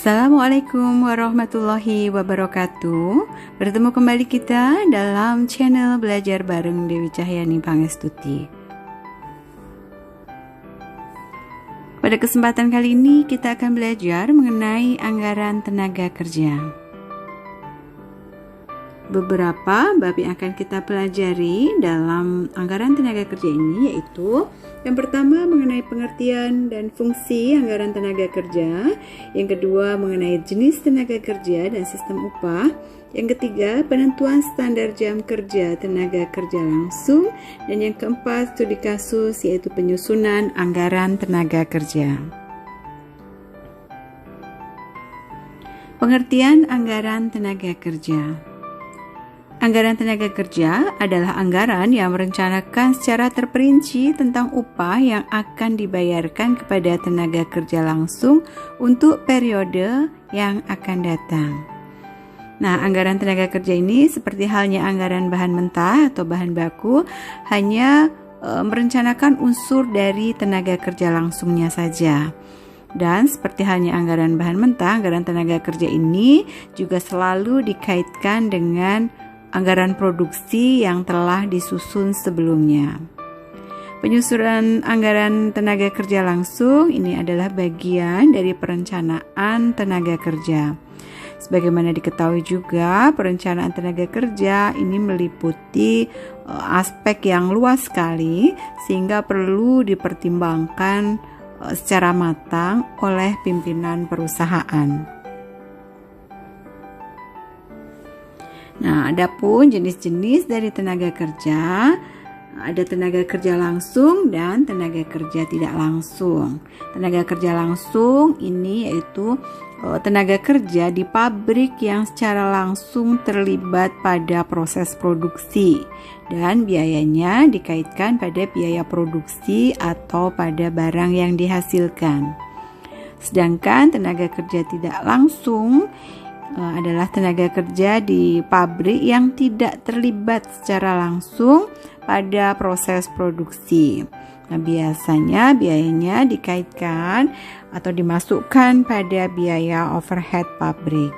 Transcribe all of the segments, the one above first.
Assalamualaikum warahmatullahi wabarakatuh. Bertemu kembali kita dalam channel Belajar Bareng Dewi Cahyani Pangestuti. Pada kesempatan kali ini kita akan belajar mengenai anggaran tenaga kerja. Beberapa bab yang akan kita pelajari dalam anggaran tenaga kerja ini yaitu yang pertama mengenai pengertian dan fungsi anggaran tenaga kerja, yang kedua mengenai jenis tenaga kerja dan sistem upah, yang ketiga penentuan standar jam kerja tenaga kerja langsung, dan yang keempat studi kasus yaitu penyusunan anggaran tenaga kerja. Pengertian anggaran tenaga kerja. Anggaran tenaga kerja adalah anggaran yang merencanakan secara terperinci tentang upah yang akan dibayarkan kepada tenaga kerja langsung untuk periode yang akan datang. Nah, anggaran tenaga kerja ini seperti halnya anggaran bahan mentah atau bahan baku hanya merencanakan unsur dari tenaga kerja langsungnya saja. Dan seperti halnya anggaran bahan mentah, anggaran tenaga kerja ini juga selalu dikaitkan dengan anggaran produksi yang telah disusun sebelumnya. Penyusunan anggaran tenaga kerja langsung ini adalah bagian dari perencanaan tenaga kerja. Sebagaimana diketahui juga, perencanaan tenaga kerja ini meliputi aspek yang luas sekali sehingga perlu dipertimbangkan secara matang oleh pimpinan perusahaan. Nah, adapun jenis-jenis dari tenaga kerja, ada tenaga kerja langsung dan tenaga kerja tidak langsung. Tenaga kerja langsung ini yaitu tenaga kerja di pabrik yang secara langsung terlibat pada proses produksi dan biayanya dikaitkan pada biaya produksi atau pada barang yang dihasilkan. Sedangkan tenaga kerja tidak langsung adalah tenaga kerja di pabrik yang tidak terlibat secara langsung pada proses produksi. Nah, biasanya biayanya dikaitkan atau dimasukkan pada biaya overhead pabrik.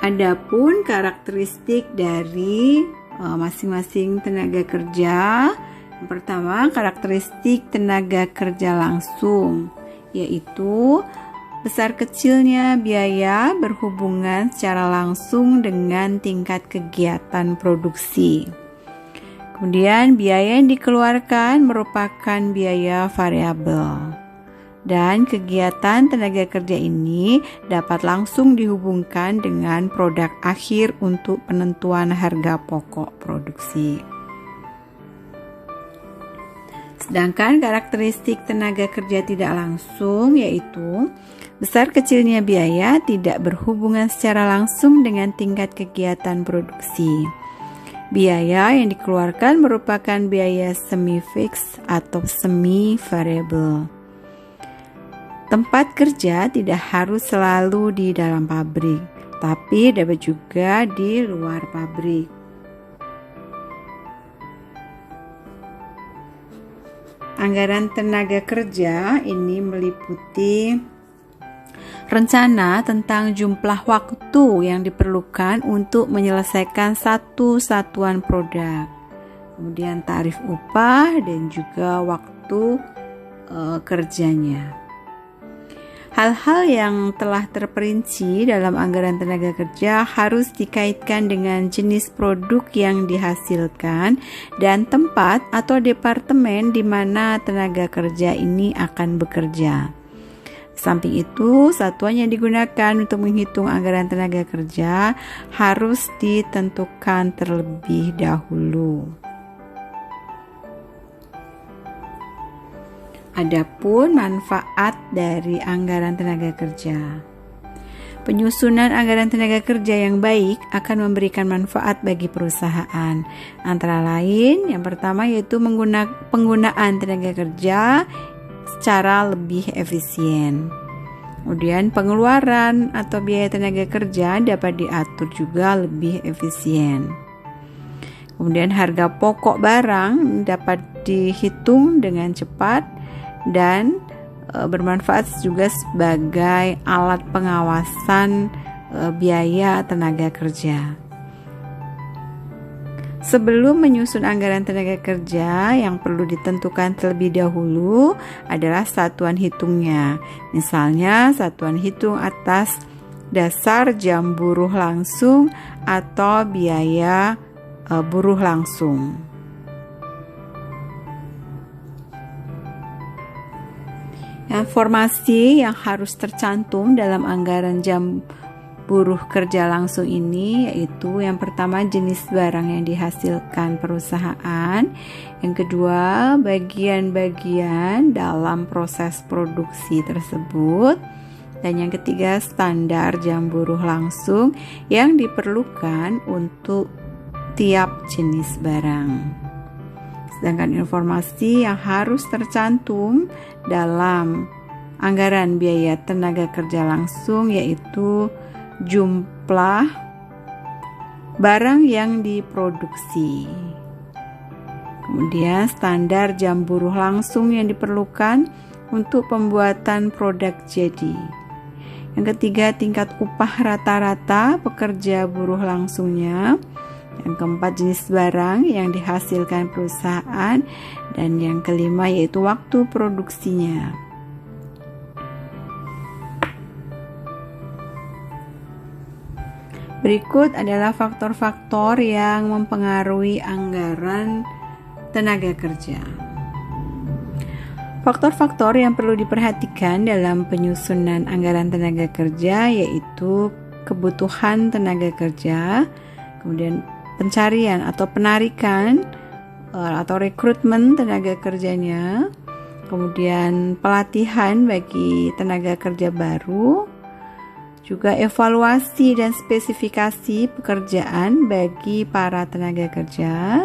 Adapun karakteristik dari masing-masing tenaga kerja. Yang pertama, karakteristik tenaga kerja langsung, yaitu besar kecilnya biaya berhubungan secara langsung dengan tingkat kegiatan produksi. Kemudian, biaya yang dikeluarkan merupakan biaya variabel. Dan kegiatan tenaga kerja ini dapat langsung dihubungkan dengan produk akhir untuk penentuan harga pokok produksi. Sedangkan karakteristik tenaga kerja tidak langsung yaitu besar kecilnya biaya tidak berhubungan secara langsung dengan tingkat kegiatan produksi. Biaya yang dikeluarkan merupakan biaya semi-fix atau semi-variable. Tempat kerja tidak harus selalu di dalam pabrik, tapi dapat juga di luar pabrik. Anggaran tenaga kerja ini meliputi rencana tentang jumlah waktu yang diperlukan untuk menyelesaikan satu satuan produk, kemudian tarif upah dan juga waktu kerjanya. Hal-hal yang telah terperinci dalam anggaran tenaga kerja harus dikaitkan dengan jenis produk yang dihasilkan dan tempat atau departemen di mana tenaga kerja ini akan bekerja. Samping itu, satuan yang digunakan untuk menghitung anggaran tenaga kerja harus ditentukan terlebih dahulu. Adapun manfaat dari anggaran tenaga kerja. Penyusunan anggaran tenaga kerja yang baik akan memberikan manfaat bagi perusahaan. Antara lain, yang pertama yaitu penggunaan tenaga kerja secara lebih efisien. Kemudian pengeluaran atau biaya tenaga kerja dapat diatur juga lebih efisien. Kemudian harga pokok barang dapat dihitung dengan cepat dan bermanfaat juga sebagai alat pengawasan biaya tenaga kerja. Sebelum menyusun anggaran tenaga kerja, yang perlu ditentukan terlebih dahulu adalah satuan hitungnya. Misalnya, satuan hitung atas dasar jam buruh langsung atau biaya buruh langsung. Informasi yang harus tercantum dalam anggaran jam buruh kerja langsung ini yaitu yang pertama jenis barang yang dihasilkan perusahaan, yang kedua bagian-bagian dalam proses produksi tersebut, dan yang ketiga standar jam buruh langsung yang diperlukan untuk tiap jenis barang. Sedangkan informasi yang harus tercantum dalam anggaran biaya tenaga kerja langsung yaitu jumlah barang yang diproduksi, kemudian standar jam buruh langsung yang diperlukan untuk pembuatan produk jadi, yang ketiga tingkat upah rata-rata pekerja buruh langsungnya, yang keempat jenis barang yang dihasilkan perusahaan, dan yang kelima yaitu waktu produksinya. Berikut adalah faktor-faktor yang mempengaruhi anggaran tenaga kerja. Faktor-faktor yang perlu diperhatikan dalam penyusunan anggaran tenaga kerja yaitu kebutuhan tenaga kerja, kemudian pencarian atau penarikan atau rekrutmen tenaga kerjanya, kemudian pelatihan bagi tenaga kerja baru, juga evaluasi dan spesifikasi pekerjaan bagi para tenaga kerja,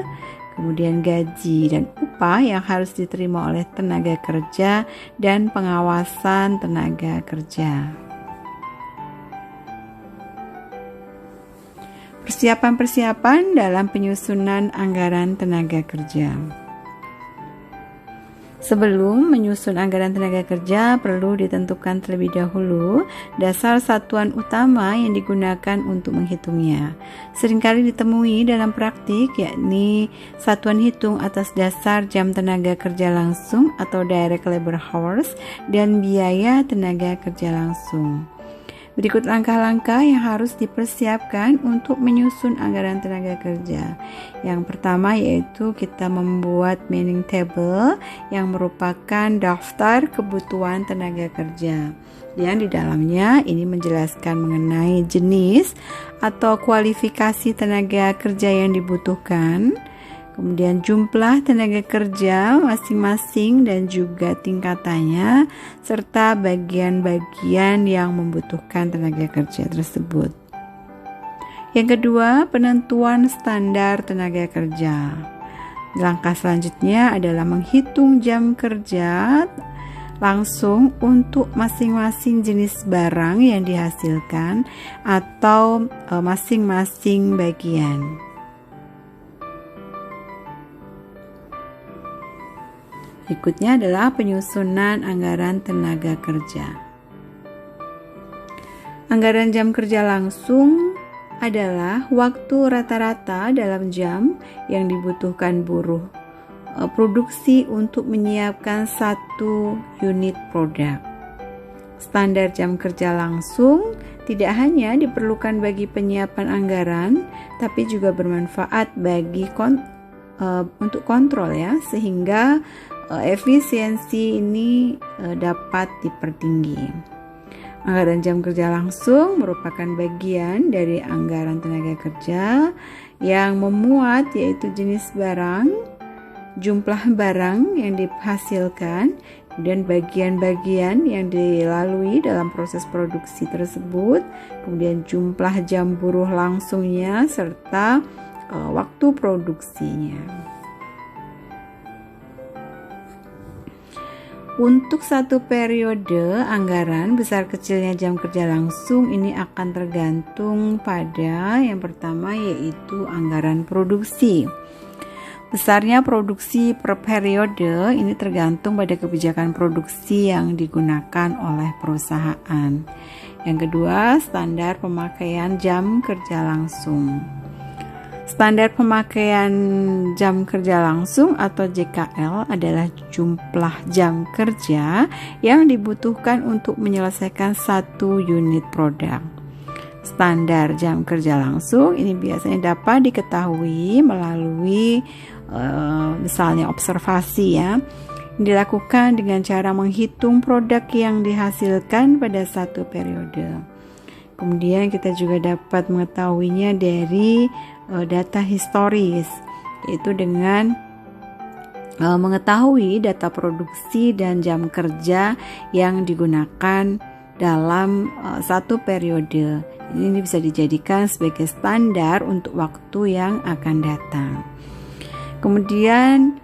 kemudian gaji dan upah yang harus diterima oleh tenaga kerja, dan pengawasan tenaga kerja. Persiapan-persiapan dalam penyusunan anggaran tenaga kerja. Sebelum menyusun anggaran tenaga kerja, perlu ditentukan terlebih dahulu dasar satuan utama yang digunakan untuk menghitungnya. Seringkali ditemui dalam praktik, yakni satuan hitung atas dasar jam tenaga kerja langsung atau direct labor hours dan biaya tenaga kerja langsung. Berikut langkah-langkah yang harus dipersiapkan untuk menyusun anggaran tenaga kerja. Yang pertama yaitu kita membuat manning table yang merupakan daftar kebutuhan tenaga kerja. Yang di dalamnya ini menjelaskan mengenai jenis atau kualifikasi tenaga kerja yang dibutuhkan, kemudian jumlah tenaga kerja masing-masing dan juga tingkatannya, serta bagian-bagian yang membutuhkan tenaga kerja tersebut. Yang kedua, penentuan standar tenaga kerja. Langkah selanjutnya adalah menghitung jam kerja langsung untuk masing-masing jenis barang yang dihasilkan atau masing-masing bagian. Berikutnya adalah penyusunan anggaran tenaga kerja. Anggaran jam kerja langsung adalah waktu rata-rata dalam jam yang dibutuhkan buruh produksi untuk menyiapkan satu unit produk. Standar jam kerja langsung tidak hanya diperlukan bagi penyiapan anggaran, tapi juga bermanfaat bagi untuk kontrol ya, sehingga efisiensi ini dapat dipertinggi. Anggaran jam kerja langsung merupakan bagian dari anggaran tenaga kerja yang memuat yaitu jenis barang, jumlah barang yang dihasilkan, dan bagian-bagian yang dilalui dalam proses produksi tersebut, kemudian jumlah jam buruh langsungnya, serta waktu produksinya. Untuk satu periode anggaran besar kecilnya jam kerja langsung ini akan tergantung pada yang pertama yaitu anggaran produksi. Besarnya produksi per periode ini tergantung pada kebijakan produksi yang digunakan oleh perusahaan. Yang kedua, standar pemakaian jam kerja langsung. Standar pemakaian jam kerja langsung atau JKL adalah jumlah jam kerja yang dibutuhkan untuk menyelesaikan satu unit produk. Standar jam kerja langsung ini biasanya dapat diketahui melalui misalnya observasi ya, dilakukan dengan cara menghitung produk yang dihasilkan pada satu periode. Kemudian kita juga dapat mengetahuinya dari data historis, yaitu dengan mengetahui data produksi dan jam kerja yang digunakan dalam satu periode. Ini bisa dijadikan sebagai standar untuk waktu yang akan datang. Kemudian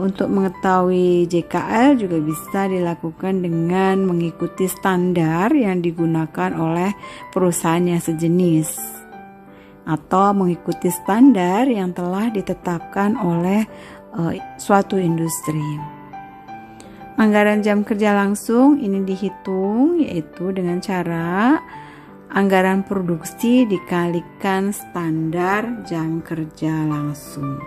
untuk mengetahui JKL juga bisa dilakukan dengan mengikuti standar yang digunakan oleh perusahaan yang sejenis atau mengikuti standar yang telah ditetapkan oleh suatu industri. Anggaran jam kerja langsung ini dihitung yaitu dengan cara anggaran produksi dikalikan standar jam kerja langsung.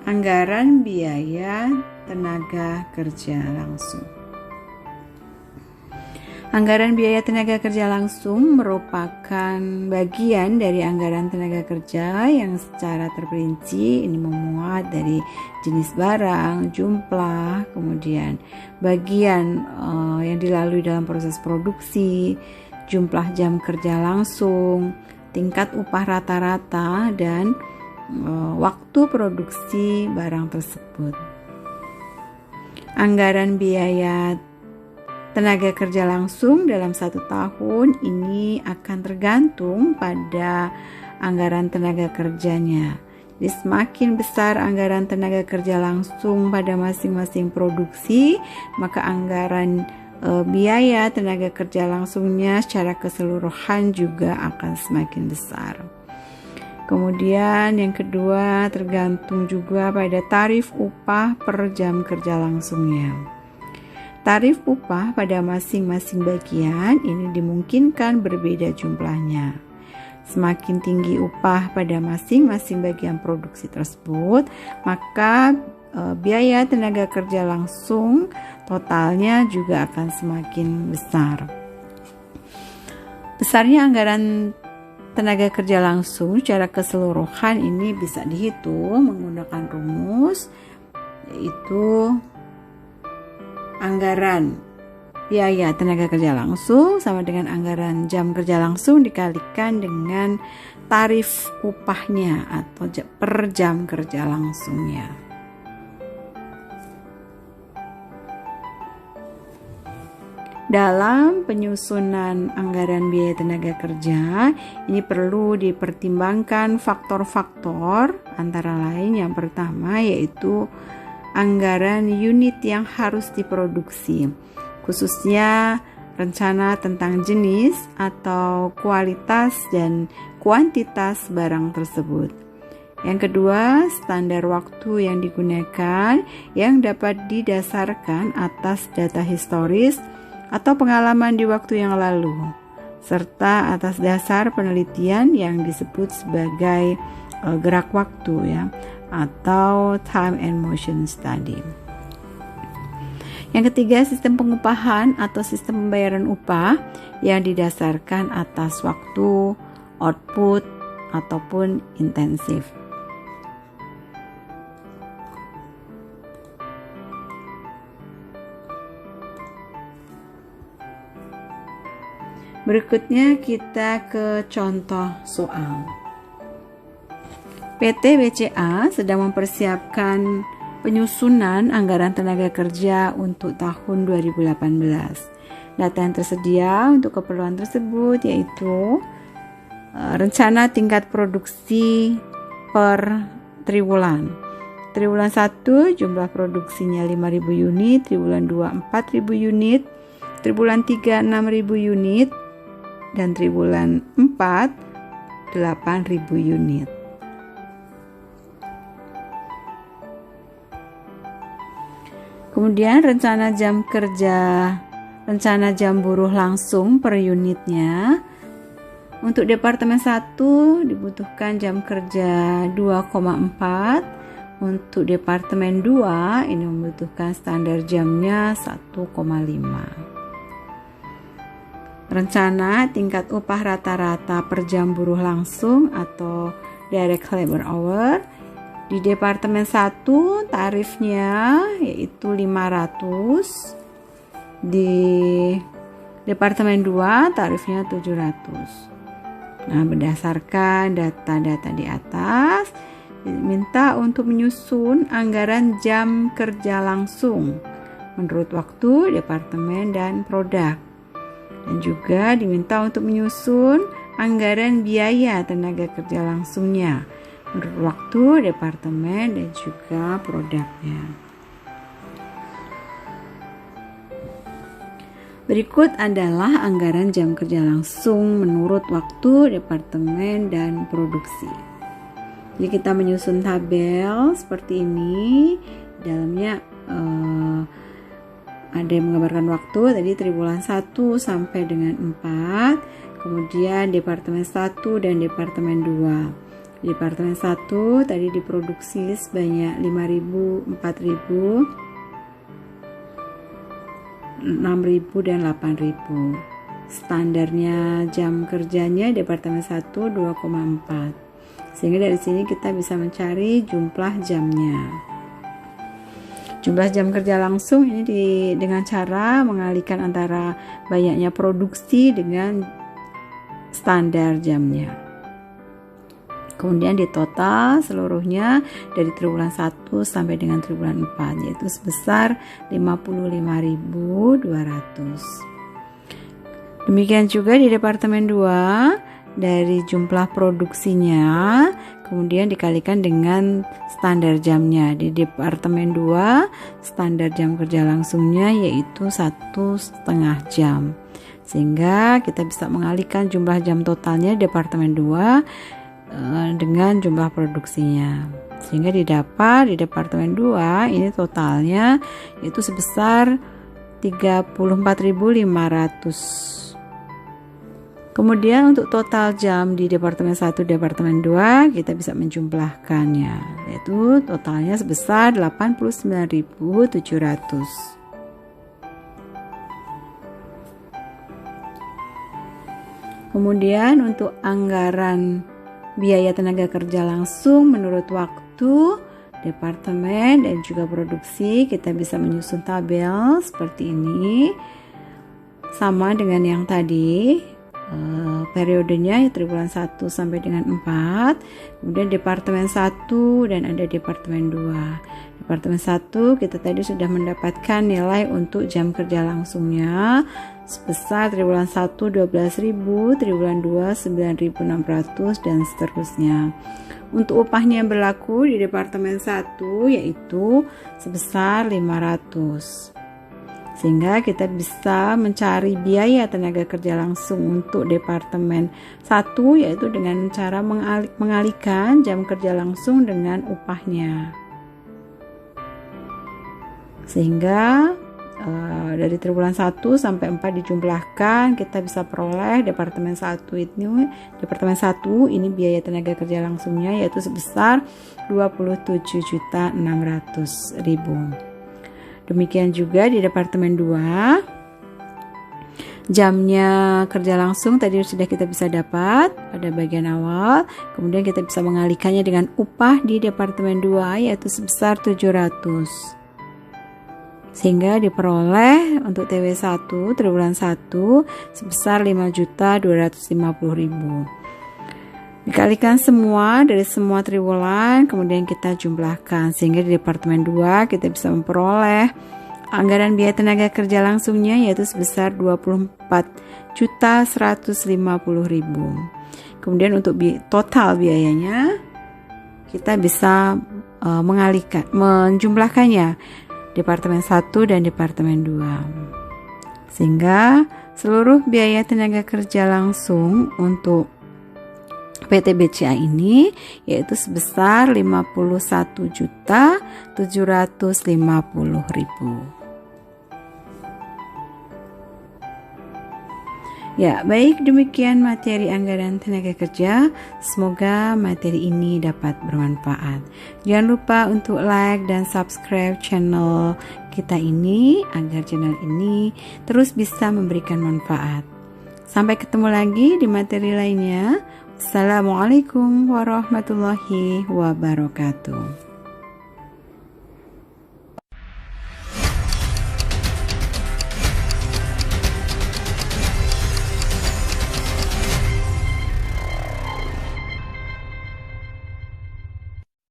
Anggaran biaya tenaga kerja langsung. Anggaran biaya tenaga kerja langsung merupakan bagian dari anggaran tenaga kerja yang secara terperinci ini memuat dari jenis barang, jumlah, kemudian bagian yang dilalui dalam proses produksi, jumlah jam kerja langsung, tingkat upah rata-rata, dan waktu produksi barang tersebut. Anggaran biaya tenaga kerja langsung dalam satu tahun ini akan tergantung pada anggaran tenaga kerjanya. Jadi semakin besar anggaran tenaga kerja langsung pada masing-masing produksi, maka anggaran biaya tenaga kerja langsungnya secara keseluruhan juga akan semakin besar. Kemudian yang kedua tergantung juga pada tarif upah per jam kerja langsungnya. Tarif upah pada masing-masing bagian ini dimungkinkan berbeda jumlahnya. Semakin tinggi upah pada masing-masing bagian produksi tersebut, maka biaya tenaga kerja langsung totalnya juga akan semakin besar. Besarnya anggaran tenaga kerja langsung secara keseluruhan ini bisa dihitung menggunakan rumus, yaitu anggaran biaya tenaga kerja langsung sama dengan anggaran jam kerja langsung dikalikan dengan tarif upahnya atau per jam kerja langsungnya. Dalam penyusunan anggaran biaya tenaga kerja, ini perlu dipertimbangkan faktor-faktor antara lain yang pertama yaitu anggaran unit yang harus diproduksi, khususnya rencana tentang jenis atau kualitas dan kuantitas barang tersebut. Yang kedua, standar waktu yang digunakan yang dapat didasarkan atas data historis atau pengalaman di waktu yang lalu, serta atas dasar penelitian yang disebut sebagai gerak waktu ya, atau time and motion study. Yang ketiga, sistem pengupahan atau sistem pembayaran upah yang didasarkan atas waktu, output, ataupun intensif. Berikutnya kita ke contoh soal. PT BCA sedang mempersiapkan penyusunan anggaran tenaga kerja untuk tahun 2018. Data yang tersedia untuk keperluan tersebut yaitu rencana tingkat produksi per triwulan. Triwulan 1 jumlah produksinya 5.000 unit, triwulan 2 4.000 unit, triwulan 3 6.000 unit, dan triwulan 4 8.000 unit. Kemudian rencana jam buruh langsung per unitnya. Untuk Departemen 1 dibutuhkan jam kerja 2,4. Untuk Departemen 2 ini membutuhkan standar jamnya 1,5. Rencana tingkat upah rata-rata per jam buruh langsung atau direct labor hour. Di Departemen 1 tarifnya yaitu 500. Di Departemen 2 tarifnya 700. Nah, berdasarkan data-data di atas, diminta untuk menyusun anggaran jam kerja langsung menurut waktu, departemen, dan produk. Dan juga diminta untuk menyusun anggaran biaya tenaga kerja langsungnya menurut waktu, departemen, dan juga produknya. Berikut adalah anggaran jam kerja langsung menurut waktu, departemen, dan produksi. Jadi kita menyusun tabel seperti ini. Di dalamnya ada yang menggambarkan waktu tadi triwulan 1 sampai dengan 4. Kemudian Departemen 1 dan Departemen 2. Departemen 1 tadi diproduksi sebanyak 5.000, 4.000, 6.000 dan 8.000. Standarnya jam kerjanya Departemen 1 2,4. Sehingga dari sini kita bisa mencari jumlah jamnya. Jumlah jam kerja langsung ini dengan cara mengalihkan antara banyaknya produksi dengan standar jamnya. Kemudian ditotal seluruhnya dari triwulan 1 sampai dengan triwulan 4, yaitu sebesar 55.200. Demikian juga di Departemen 2, dari jumlah produksinya kemudian dikalikan dengan standar jamnya. Di Departemen 2 standar jam kerja langsungnya yaitu 1,5 jam. Sehingga kita bisa mengalihkan jumlah jam totalnya Departemen 2 dengan jumlah produksinya, sehingga didapat di Departemen 2 ini totalnya yaitu sebesar 34.500. Kemudian untuk total jam di Departemen 1, Departemen 2 kita bisa menjumlahkannya, yaitu totalnya sebesar 89.700. Kemudian untuk anggaran biaya tenaga kerja langsung menurut waktu, departemen, dan juga produksi, kita bisa menyusun tabel seperti ini. Sama dengan yang tadi, periodenya triwulan 1 sampai dengan 4. Kemudian Departemen 1 dan ada Departemen 2. Departemen 1 kita tadi sudah mendapatkan nilai untuk jam kerja langsungnya sebesar triwulan 1 12.000, triwulan 2 9.600, dan seterusnya. Untuk upahnya yang berlaku di Departemen 1 yaitu sebesar 500. Sehingga kita bisa mencari biaya tenaga kerja langsung untuk Departemen 1 yaitu dengan cara mengalihkan jam kerja langsung dengan upahnya. Sehingga dari triwulan 1 sampai 4 dijumlahkan, kita bisa peroleh Departemen 1 ini biaya tenaga kerja langsungnya yaitu sebesar 27.600.000. Demikian juga di Departemen 2, jamnya kerja langsung tadi sudah kita bisa dapat pada bagian awal. Kemudian kita bisa mengalihkannya dengan upah di Departemen 2 yaitu sebesar 700. Sehingga diperoleh untuk TW1 triwulan 1 sebesar 5.250.000. Dikalikan semua dari semua triwulan, kemudian kita jumlahkan sehingga di Departemen 2 kita bisa memperoleh anggaran biaya tenaga kerja langsungnya yaitu sebesar 24.150.000. Kemudian untuk total biayanya kita bisa menjumlahkannya Departemen 1 dan Departemen 2. Sehingga Seluruh biaya tenaga kerja langsung untuk PT BCA ini yaitu sebesar 51.750.000. Ya, baik, demikian materi anggaran tenaga kerja. Semoga materi ini dapat bermanfaat. Jangan lupa untuk like dan subscribe channel kita ini agar channel ini terus bisa memberikan manfaat. Sampai ketemu lagi di materi lainnya. Assalamualaikum warahmatullahi wabarakatuh.